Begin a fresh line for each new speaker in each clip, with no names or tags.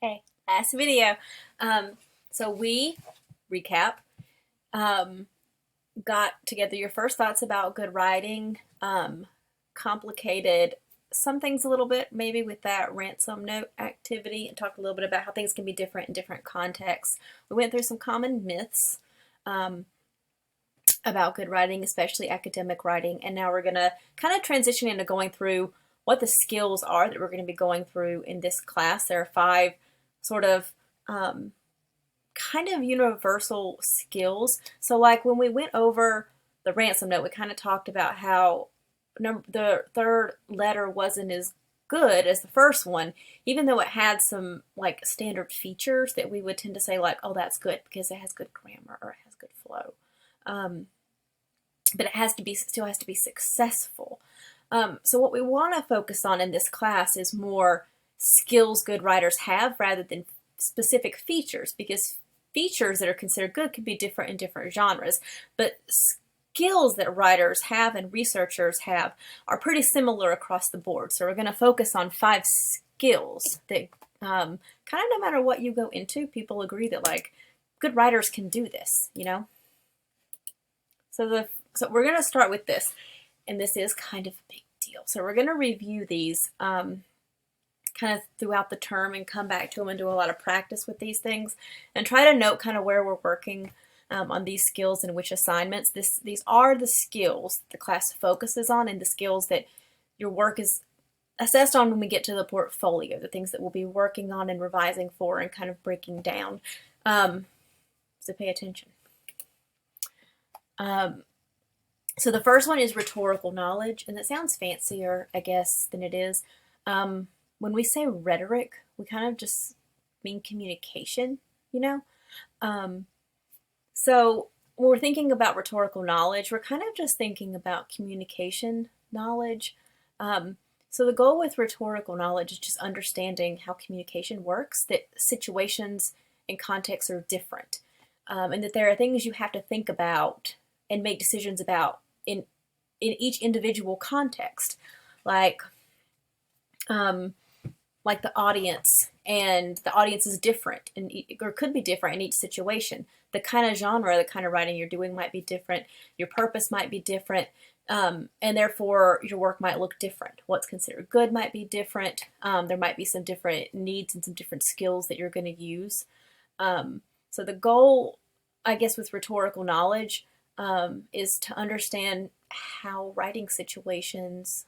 Hey, last video. So we recap. Um, got together your first thoughts about good writing. Complicated some things a little bit, maybe with that ransom note activity, and talked a little bit about how things can be different in different contexts. We went through some common myths um, about good writing, especially academic writing, and now we're gonna kind of transition into going through what the skills are that we're going to be going through in this class. There are five sort of um, kind of universal skills. So, like when we went over the ransom note, we kind of talked about how the third letter wasn't as good as the first one, even though it had some like standard features that we would tend to say like, oh, that's good because it has good grammar or it has good flow. Um, but it has to be still has to be successful. So what we want to focus on in this class is more skills good writers have rather than specific features, because features that are considered good could be different in different genres, but skills that writers have and researchers have are pretty similar across the board. So we're going to focus on five skills that kind of no matter what you go into, people agree that like good writers can do this, you know? So we're going to start with this, and this is kind of a big deal. So we're going to review these kind of throughout the term and come back to them and do a lot of practice with these things and try to note kind of where we're working on these skills and which assignments. These are the skills the class focuses on and the skills that your work is assessed on when we get to the portfolio, the things that we'll be working on and revising for and kind of breaking down. So pay attention. So the first one is rhetorical knowledge, and it sounds fancier, I guess, than it is. When we say rhetoric, we kind of just mean communication, you know? So when we're thinking about rhetorical knowledge, we're kind of just thinking about communication knowledge. So the goal with rhetorical knowledge is just understanding how communication works, that situations and contexts are different, and that there are things you have to think about and make decisions about in each individual context, like the audience, and the audience is different or could be different in each situation. The kind of genre, the kind of writing you're doing might be different. Your purpose might be different, and therefore your work might look different. What's considered good might be different. There might be some different needs and some different skills that you're going to use. So the goal, I guess, with rhetorical knowledge is to understand how writing situations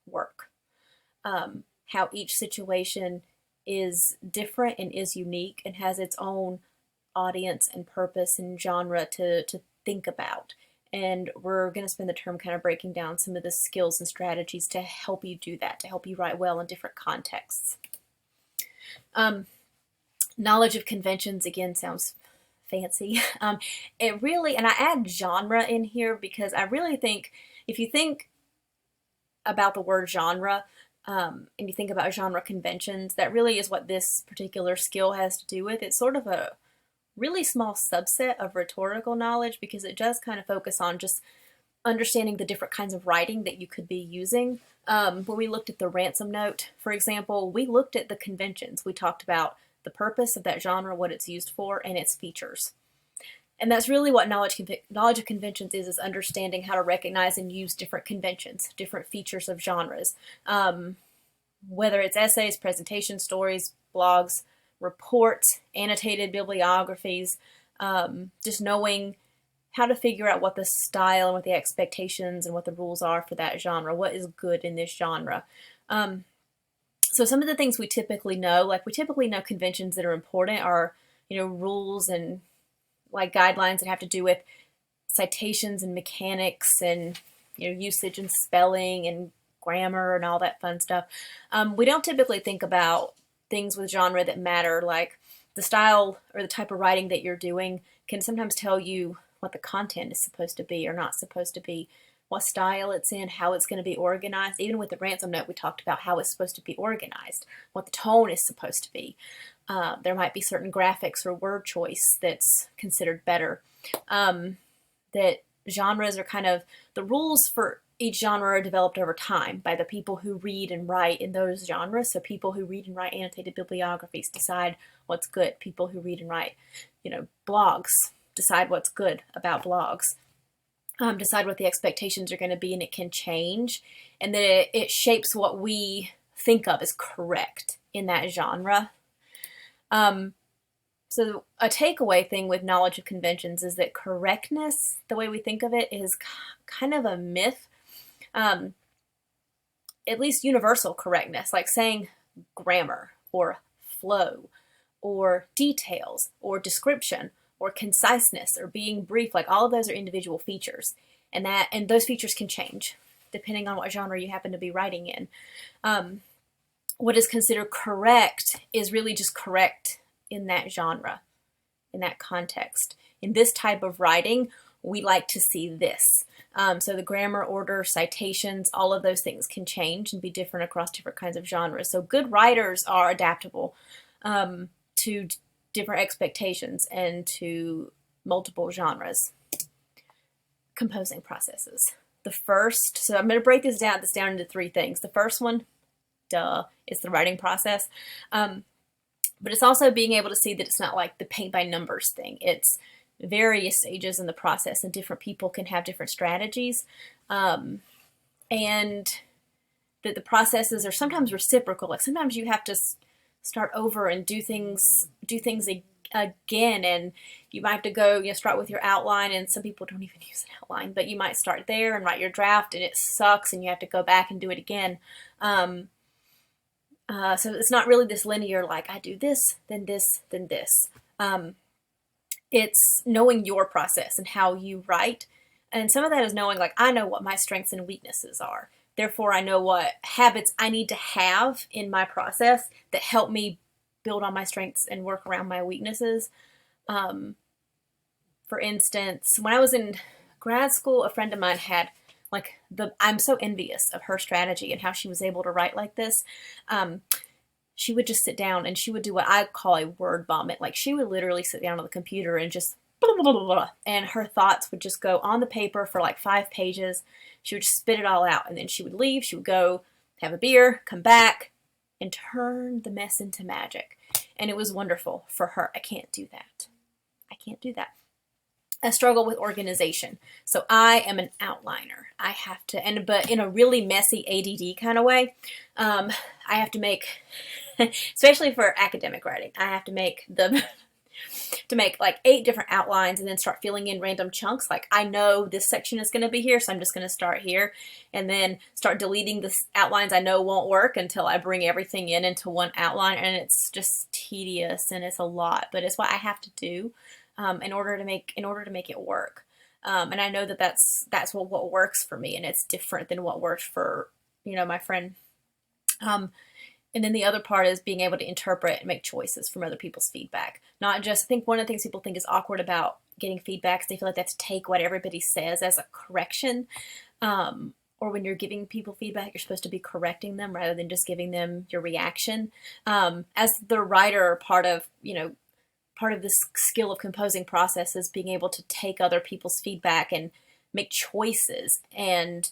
work, how each situation is different and is unique and has its own audience and purpose and genre to think about. And we're going to spend the term kind of breaking down some of the skills and strategies to help you do that, to help you write well in different contexts. Knowledge of conventions, again, sounds fancy. It really, and I add genre in here because I really think if you think about the word genre and you think about genre conventions, that really is what this particular skill has to do with. It's sort of a really small subset of rhetorical knowledge because it does kind of focus on just understanding the different kinds of writing that you could be using. When we looked at the ransom note, for example, we looked at the conventions. We talked about the purpose of that genre, what it's used for, and its features. And that's really what knowledge of conventions is understanding how to recognize and use different conventions, different features of genres. Whether it's essays, presentations, stories, blogs, reports, annotated bibliographies, just knowing how to figure out what the style and what the expectations and what the rules are for that genre, what is good in this genre. So some of the things we typically know, like we typically know conventions that are important are, rules and like guidelines that have to do with citations and mechanics and, usage and spelling and grammar and all that fun stuff. We don't typically think about things with genre that matter, like the style or the type of writing that you're doing can sometimes tell you what the content is supposed to be or not supposed to be, what style it's in, how it's going to be organized. Even with the ransom note, we talked about how it's supposed to be organized, what the tone is supposed to be. There might be certain graphics or word choice that's considered better. That genres are kind of, the rules for each genre developed over time by the people who read and write in those genres. So people who read and write annotated bibliographies decide what's good. People who read and write, blogs decide what's good about blogs. Decide what the expectations are going to be, and it can change. And then it shapes what we think of as correct in that genre. So a takeaway thing with knowledge of conventions is that correctness, the way we think of it, is kind of a myth. At least universal correctness, like saying grammar or flow or details or description or conciseness or being brief, like all of those are individual features, and those features can change depending on what genre you happen to be writing in. What is considered correct is really just correct in that genre, in that context. In this type of writing, we like to see this. So the grammar, order, citations, all of those things can change and be different across different kinds of genres. So good writers are adaptable to different expectations and to multiple genres. Composing processes. So I'm going to break this down into three things. The first one, is the writing process. But it's also being able to see that it's not like the paint by numbers thing. It's various stages in the process, and different people can have different strategies. And that the processes are sometimes reciprocal. Like sometimes you have to start over and do things again, and you might have to go, start with your outline, and some people don't even use an outline, but you might start there and write your draft, and it sucks, and you have to go back and do it again. So it's not really this linear, like I do this, then this, then this. It's knowing your process and how you write. And some of that is knowing, like, I know what my strengths and weaknesses are. Therefore, I know what habits I need to have in my process that help me build on my strengths and work around my weaknesses. For instance, when I was in grad school, a friend of mine had I'm so envious of her strategy and how she was able to write like this. She would just sit down and she would do what I call a word vomit. Like she would literally sit down on the computer and just blah, blah, blah, blah, and her thoughts would just go on the paper for like 5 pages. She would just spit it all out, and then she would leave. She would go have a beer, come back, and turn the mess into magic. And it was wonderful for her. I can't do that. I struggle with organization. So I am an outliner. I have to, but in a really messy ADD kind of way, I have to make, especially for academic writing, I have to make like 8 different outlines and then start filling in random chunks. Like I know this section is going to be here, so I'm just going to start here and then start deleting the outlines I know won't work until I bring everything into one outline. And it's just tedious and it's a lot, but it's what I have to do. In order to make it work, and I know that that's what works for me, and it's different than what works for my friend. And then the other part is being able to interpret and make choices from other people's feedback. Not just, I think one of the things people think is awkward about getting feedback is they feel like they have to take what everybody says as a correction. Or when you're giving people feedback, you're supposed to be correcting them rather than just giving them your reaction. As the writer, part of this skill of composing process is being able to take other people's feedback and make choices and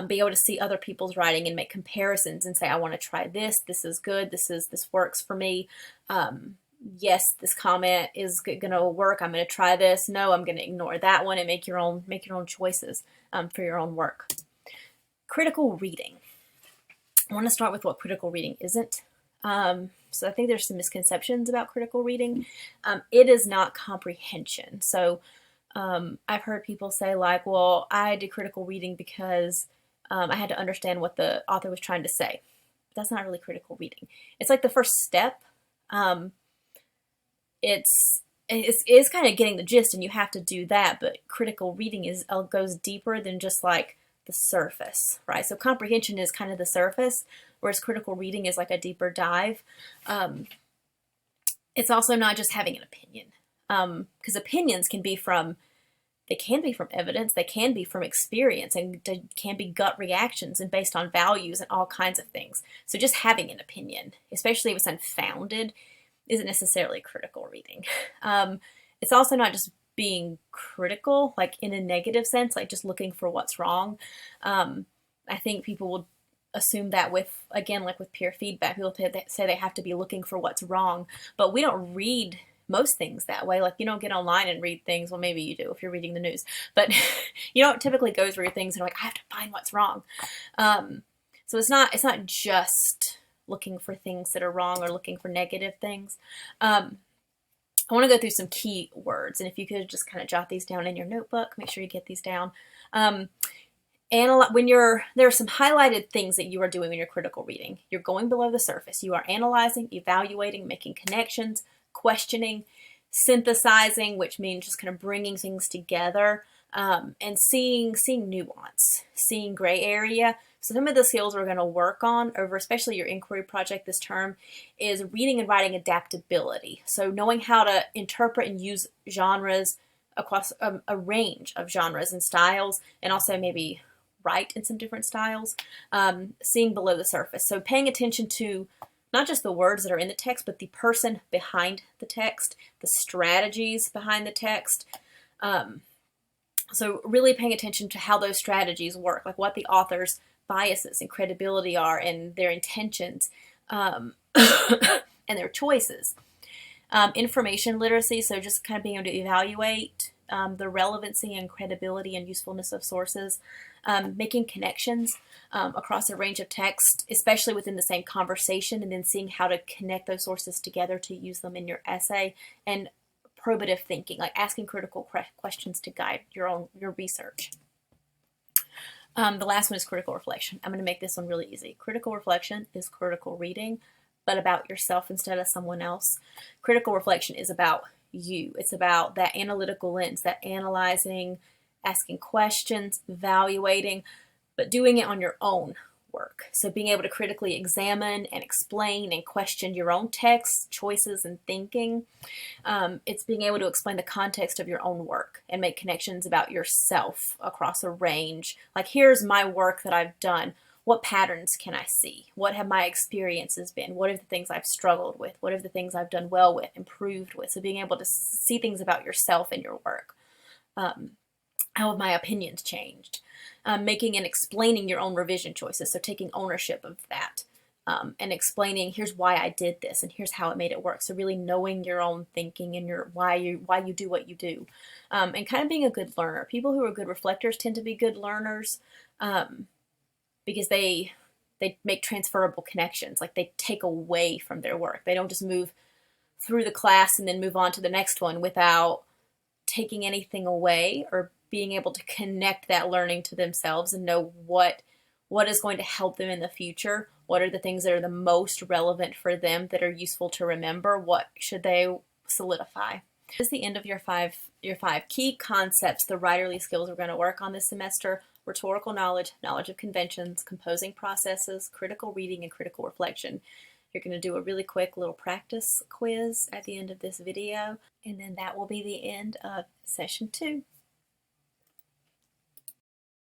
be able to see other people's writing and make comparisons and say, I want to try this. This is good. This works for me. Yes, this comment is going to work. I'm going to try this. No, I'm going to ignore that one, and make your own choices for your own work. Critical reading. I want to start with what critical reading isn't. So I think there's some misconceptions about critical reading. It is not comprehension. So I've heard people say like, well, I did critical reading because I had to understand what the author was trying to say. But that's not really critical reading. It's like the first step. It's kind of getting the gist, and you have to do that. But critical reading goes deeper than just like the surface, right? So comprehension is kind of the surface, whereas critical reading is like a deeper dive. It's also not just having an opinion, because opinions can be from evidence, they can be from experience, and they can be gut reactions and based on values and all kinds of things. So just having an opinion, especially if it's unfounded, isn't necessarily critical reading. It's also not just being critical, like in a negative sense, like just looking for what's wrong. I think people will assume that with, again, like with peer feedback, people say they have to be looking for what's wrong, but we don't read most things that way. Like, you don't get online and read things. Well, maybe you do if you're reading the news, but you don't typically go through things and like, I have to find what's wrong. So it's not just looking for things that are wrong or looking for negative things. I want to go through some key words, and if you could just kind of jot these down in your notebook, make sure you get these down. There are some highlighted things that you are doing when you're critical reading. You're going below the surface. You are analyzing, evaluating, making connections, questioning, synthesizing, which means just kind of bringing things together, and seeing nuance, seeing gray area. So some of the skills we're going to work on over, especially your inquiry project this term, is reading and writing adaptability. So knowing how to interpret and use genres across a range of genres and styles, and also maybe write in some different styles, seeing below the surface. So paying attention to not just the words that are in the text, but the person behind the text, the strategies behind the text. So really paying attention to how those strategies work, like what the author's biases and credibility are and their intentions, and their choices. Information literacy, so just kind of being able to evaluate the relevancy and credibility and usefulness of sources, making connections across a range of text, especially within the same conversation, and then seeing how to connect those sources together to use them in your essay, and probative thinking, like asking critical questions to guide your research. The last one is critical reflection. I'm going to make this one really easy. Critical reflection is critical reading, but about yourself instead of someone else. Critical reflection is about you. It's about that analytical lens, that analyzing, asking questions, evaluating, but doing it on your own work. So being able to critically examine and explain and question your own texts, choices, and thinking. It's being able to explain the context of your own work and make connections about yourself across a range. Like, here's my work that I've done. What patterns can I see? What have my experiences been? What are the things I've struggled with? What are the things I've done well with, improved with? So being able to see things about yourself in your work. How have my opinions changed? Making and explaining your own revision choices. So taking ownership of that, and explaining, here's why I did this and here's how it made it work. So really knowing your own thinking and your why you do what you do, and kind of being a good learner. People who are good reflectors tend to be good learners, because they make transferable connections. Like, they take away from their work. They don't just move through the class and then move on to the next one without taking anything away, or being able to connect that learning to themselves and know what is going to help them in the future. What are the things that are the most relevant for them, that are useful to remember? What should they solidify? This is the end of your five key concepts, the writerly skills we're going to work on this semester: rhetorical knowledge, knowledge of conventions, composing processes, critical reading, and critical reflection. You're going to do a really quick little practice quiz at the end of this video, and then that will be the end of session 2.